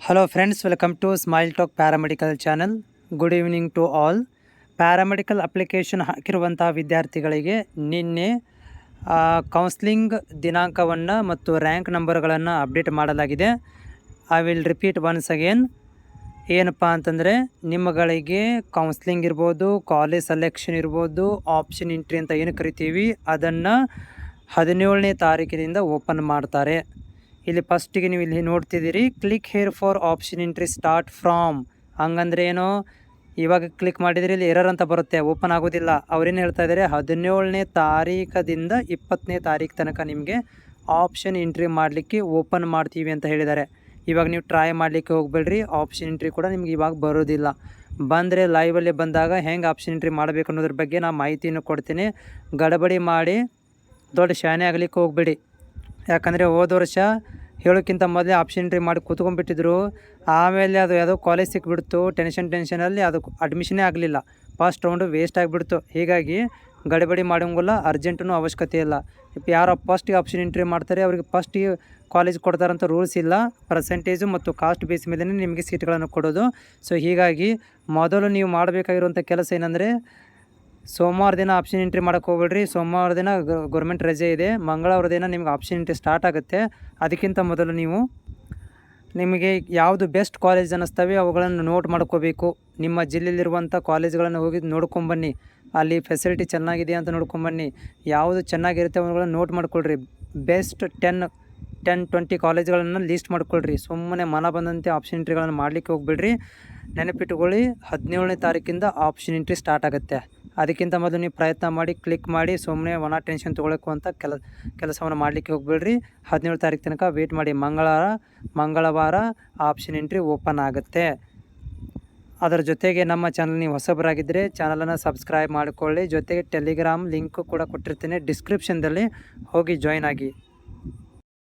Hello friends, welcome to Smile Talk Paramedical channel. Good evening to all. Paramedical application ಹಾಕಿರುವಂಥ ವಿದ್ಯಾರ್ಥಿಗಳಿಗೆ ನಿನ್ನೆ counselling ದಿನಾಂಕವನ್ನು ಮತ್ತು ರ್ಯಾಂಕ್ ನಂಬರ್ಗಳನ್ನು ಅಪ್ಡೇಟ್ ಮಾಡಲಾಗಿದೆ. I will repeat once again. ಏನಪ್ಪ ಅಂತಂದರೆ ನಿಮ್ಮಗಳಿಗೆ ಕೌನ್ಸ್ಲಿಂಗ್ ಇರ್ಬೋದು, ಕಾಲೇಜ್ ಸೆಲೆಕ್ಷನ್ ಇರ್ಬೋದು, ಆಪ್ಷನ್ ಎಂಟ್ರಿ ಅಂತ ಏನು ಕರಿತೀವಿ ಅದನ್ನು 17ನೇ ತಾರೀಕಿನಿಂದ ಓಪನ್ ಮಾಡ್ತಾರೆ. ಇಲ್ಲಿ ಫಸ್ಟಿಗೆ ನೀವು ಇಲ್ಲಿ ನೋಡ್ತಿದ್ದೀರಿ, click here for option entry start from. ಹಂಗಂದ್ರೆ ಏನು, ಇವಾಗ ಕ್ಲಿಕ್ ಮಾಡಿದರೆ ಇಲ್ಲಿ ಎರರ್ ಅಂತ ಬರುತ್ತೆ, ಓಪನ್ ಆಗೋದಿಲ್ಲ. ಅವ್ರೇನು ಹೇಳ್ತಾ ಇದ್ದಾರೆ, 17ನೇ ತಾರೀಕದಿಂದ 20ನೇ ತಾರೀಕು ತನಕ ನಿಮಗೆ ಆಪ್ಷನ್ ಎಂಟ್ರಿ ಮಾಡಲಿಕ್ಕೆ ಓಪನ್ ಮಾಡ್ತೀವಿ ಅಂತ ಹೇಳಿದ್ದಾರೆ. ಇವಾಗ ನೀವು ಟ್ರೈ ಮಾಡಲಿಕ್ಕೆ ಹೋಗ್ಬೇಡ್ರಿ, ಆಪ್ಷನ್ ಎಂಟ್ರಿ ಕೂಡ ನಿಮ್ಗೆ ಇವಾಗ ಬರೋದಿಲ್ಲ. ಬಂದರೆ ಲೈವಲ್ಲಿ ಬಂದಾಗ ಹೆಂಗೆ ಆಪ್ಷನ್ ಎಂಟ್ರಿ ಮಾಡಬೇಕು ಅನ್ನೋದ್ರ ಬಗ್ಗೆ ನಾನು ಮಾಹಿತಿಯನ್ನು ಕೊಡ್ತೀನಿ. ಗಡಬಡಿ ಮಾಡಿ ದೊಡ್ಡ ಶಾನೆ ಆಗಲಿಕ್ಕೆ ಹೋಗ್ಬೇಡಿ. ಯಾಕಂದರೆ ಹೋದ ವರ್ಷ ಹೇಳೋಕ್ಕಿಂತ ಮೊದಲೇ ಆಪ್ಷನ್ ಎಂಟ್ರಿ ಮಾಡಿ ಕೂತ್ಕೊಂಡ್ಬಿಟ್ಟಿದ್ರು. ಆಮೇಲೆ ಅದು ಯಾವುದೋ ಕಾಲೇಜ್ ಸಿಕ್ಬಿಡ್ತು, ಟೆನ್ಷನಲ್ಲಿ ಅದು ಅಡ್ಮಿಷನೇ ಆಗಲಿಲ್ಲ. ಫಸ್ಟ್ ರೌಂಡು ವೇಸ್ಟ್ ಆಗಿಬಿಡ್ತು. ಹೀಗಾಗಿ ಗಡಿಬಿಡಿ ಮಾಡೋಂಗಿಲ್ಲ, ಅರ್ಜೆಂಟೂ ಅವಶ್ಯಕತೆ ಇಲ್ಲ. ಯಾರು ಫಸ್ಟಿಗೆ ಆಪ್ಷನ್ ಎಂಟ್ರಿ ಮಾಡ್ತಾರೆ ಅವ್ರಿಗೆ ಫಸ್ಟಿಗೆ ಕಾಲೇಜ್ ಕೊಡ್ತಾರಂತ ರೂಲ್ಸ್ ಇಲ್ಲ. ಪರ್ಸೆಂಟೇಜು ಮತ್ತು ಕಾಸ್ಟ್ ಬೇಸ್ ಮೇಲೆ ನಿಮಗೆ ಸೀಟ್ಗಳನ್ನು ಕೊಡೋದು. ಸೊ ಹೀಗಾಗಿ ಮೊದಲು ನೀವು ಮಾಡಬೇಕಾಗಿರುವಂಥ ಕೆಲಸ ಏನಂದರೆ, ಸೋಮವಾರ ದಿನ ಆಪ್ಷನ್ ಎಂಟ್ರಿ ಮಾಡೋಕ್ಕೆ ಹೋಗ್ಬೇಡ್ರಿ. ಸೋಮವಾರ ದಿನ ಗೌರ್ಮೆಂಟ್ ರಜೆ ಇದೆ. ಮಂಗಳವಾರ ದಿನ ನಿಮ್ಗೆ ಆಪ್ಷನ್ ಎಂಟ್ರಿ ಸ್ಟಾರ್ಟ್ ಆಗುತ್ತೆ. ಅದಕ್ಕಿಂತ ಮೊದಲು ನೀವು ನಿಮಗೆ ಯಾವುದು ಬೆಸ್ಟ್ ಕಾಲೇಜ್ ಅನ್ನಿಸ್ತವೆ ಅವುಗಳನ್ನು ನೋಟ್ ಮಾಡ್ಕೋಬೇಕು. ನಿಮ್ಮ ಜಿಲ್ಲೆಯಲ್ಲಿರುವಂಥ ಕಾಲೇಜ್ಗಳನ್ನು ಹೋಗಿ ನೋಡ್ಕೊಂಬನ್ನಿ. ಅಲ್ಲಿ ಫೆಸಿಲಿಟಿ ಚೆನ್ನಾಗಿದೆ ಅಂತ ನೋಡ್ಕೊಂಬನ್ನಿ. ಯಾವುದು ಚೆನ್ನಾಗಿರುತ್ತೆ ಅವುಗಳನ್ನು ನೋಟ್ ಮಾಡ್ಕೊಳ್ರಿ. ಬೆಸ್ಟ್ 10-20 ಕಾಲೇಜ್ಗಳನ್ನು ಲೀಸ್ಟ್ ಮಾಡ್ಕೊಳ್ರಿ. ಸುಮ್ಮನೆ ಮನ ಬಂದಂತೆ ಆಪ್ಷನ್ ಎಂಟ್ರಿಗಳನ್ನು ಮಾಡಲಿಕ್ಕೆ ಹೋಗ್ಬಿಡ್ರಿ. ನೆನಪಿಟ್ಟುಕೊಳ್ಳಿ, 17ನೇ ತಾರೀಕಿಂದ ಆಪ್ಷನ್ ಎಂಟ್ರಿ ಸ್ಟಾರ್ಟ್ ಆಗುತ್ತೆ. ಅದಕ್ಕಿಂತ ಮೊದಲು ನೀವು ಪ್ರಯತ್ನ ಮಾಡಿ, ಕ್ಲಿಕ್ ಮಾಡಿ, ಸುಮ್ಮನೆ ಟೆನ್ಷನ್ ತೊಗೊಳಕ್ಕೂ ಅಂತ ಕೆಲಸವನ್ನು ಮಾಡಲಿಕ್ಕೆ ಹೋಗ್ಬೇಡ್ರಿ. 17 ತಾರೀಕು ತನಕ ವೇಟ್ ಮಾಡಿ. ಮಂಗಳವಾರ ಆಪ್ಷನ್ ಎಂಟ್ರಿ ಓಪನ್ ಆಗುತ್ತೆ. ಅದರ ಜೊತೆಗೆ ನಮ್ಮ ಚಾನಲ್ ನೀವು ಹೊಸಬರಾಗಿದ್ದರೆ ಚಾನಲನ್ನು ಸಬ್ಸ್ಕ್ರೈಬ್ ಮಾಡಿಕೊಳ್ಳಿ. ಜೊತೆಗೆ ಟೆಲಿಗ್ರಾಮ್ ಲಿಂಕು ಕೂಡ ಕೊಟ್ಟಿರ್ತೀನಿ, ಡಿಸ್ಕ್ರಿಪ್ಷನ್ದಲ್ಲಿ ಹೋಗಿ ಜಾಯ್ನ್ ಆಗಿ.